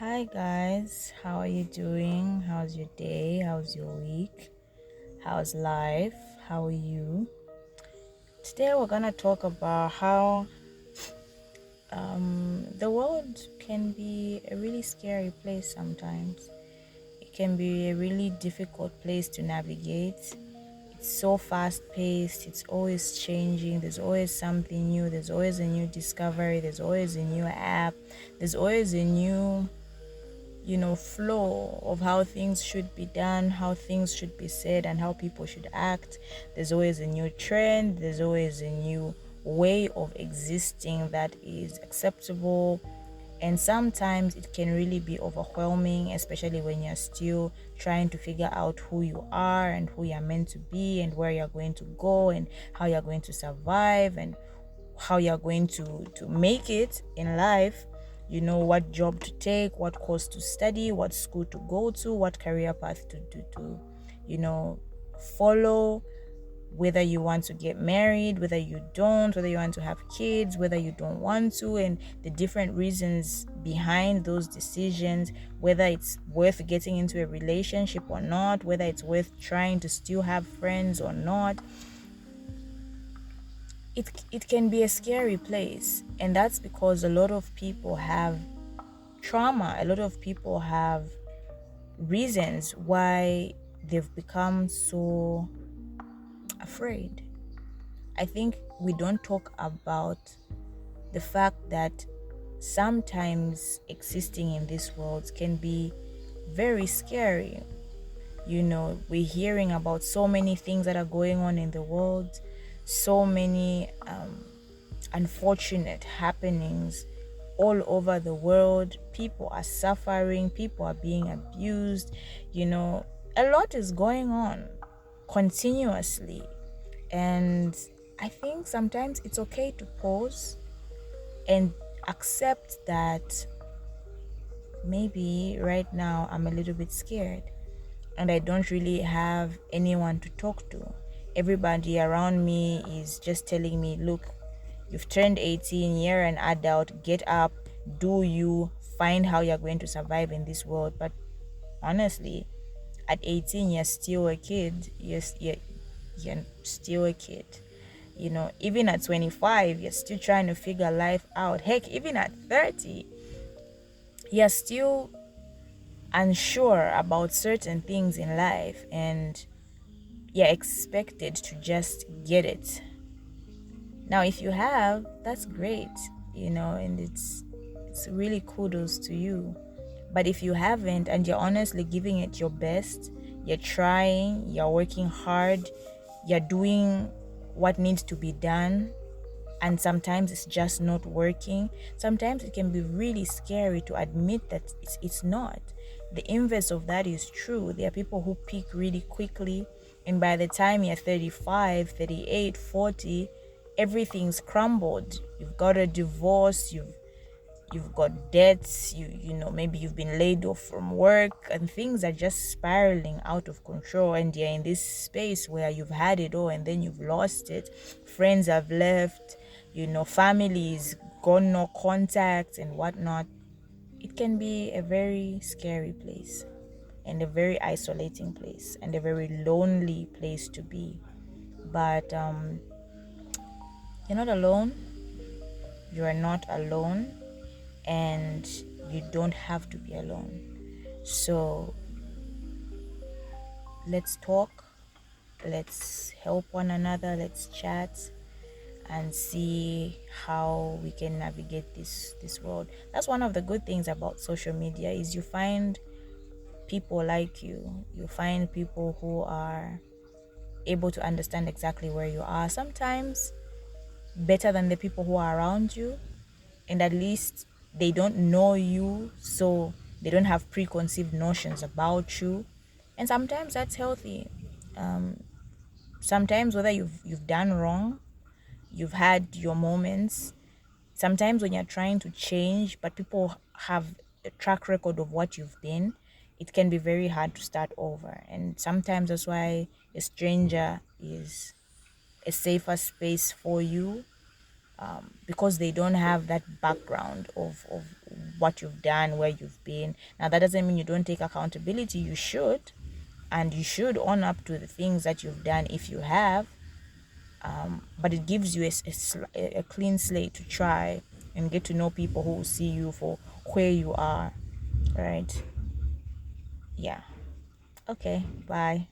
Hi guys, how are you doing? How's your day? How's your week? How's life? How are you? Today we're gonna talk about how the world can be a really scary place sometimes. It can be a really difficult place to navigate. It's so fast paced, it's always changing, there's always something new, there's always a new discovery, there's always a new app, there's always a new flow of how things should be done, how things should be said, and how people should act. There's always a new trend, there's always a new way of existing that is acceptable. And sometimes it can really be overwhelming, especially when you're still trying to figure out who you are and who you're meant to be and where you're going to go and how you're going to survive and how you're going to make it in life. What job to take, what course to study, what school to go to, what career path to follow, whether you want to get married, whether you don't, whether you want to have kids, whether you don't want to, and the different reasons behind those decisions, whether it's worth getting into a relationship or not, whether it's worth trying to still have friends or not. It can be a scary place, and that's because a lot of people have trauma. A lot of people have reasons why they've become so afraid. I think we don't talk about the fact that sometimes existing in this world can be very scary. We're hearing about so many things that are going on in the world, so many unfortunate happenings all over the world. People are suffering, people are being abused. A lot is going on continuously. And I think sometimes it's okay to pause and accept that maybe right now I'm a little bit scared and I don't really have anyone to talk to. Everybody around me is just telling me, look, you've turned 18, you're an adult, get up, do you, find how you're going to survive in this world. But honestly, at 18, you're still a kid. You're still a kid. Even at 25, you're still trying to figure life out. Heck, even at 30, you're still unsure about certain things in life, and you're expected to just get it. Now, if you have, that's great, and it's really kudos to you. But if you haven't and you're honestly giving it your best, you're trying, you're working hard, you're doing what needs to be done, and sometimes it's just not working, sometimes it can be really scary to admit that it's not. The inverse of that is true. There are people who peak really quickly, and by the time you're 35, 38, 40, everything's crumbled. You've got a divorce, you've got debts, maybe you've been laid off from work, and things are just spiraling out of control, and you're in this space where you've had it all and then you've lost it. Friends have left, families gone, no contact and whatnot. It can be a very scary place and a very isolating place and a very lonely place to be. But you're not alone. You are not alone, and you don't have to be alone. So let's talk, let's help one another, let's chat and see how we can navigate this world. That's one of the good things about social media, is you find people like you find people who are able to understand exactly where you are, sometimes better than the people who are around you, and at least they don't know you, so they don't have preconceived notions about you. And sometimes that's healthy. Sometimes whether you've done wrong, you've had your moments. Sometimes when you're trying to change but people have a track record of what you've been, it can be very hard to start over. And sometimes that's why a stranger is a safer space for you, because they don't have that background of what you've done, where you've been. Now, that doesn't mean you don't take accountability. You should, and you should own up to the things that you've done if you have. But it gives you a clean slate to try and get to know people who will see you for where you are, right? Yeah. Okay, bye.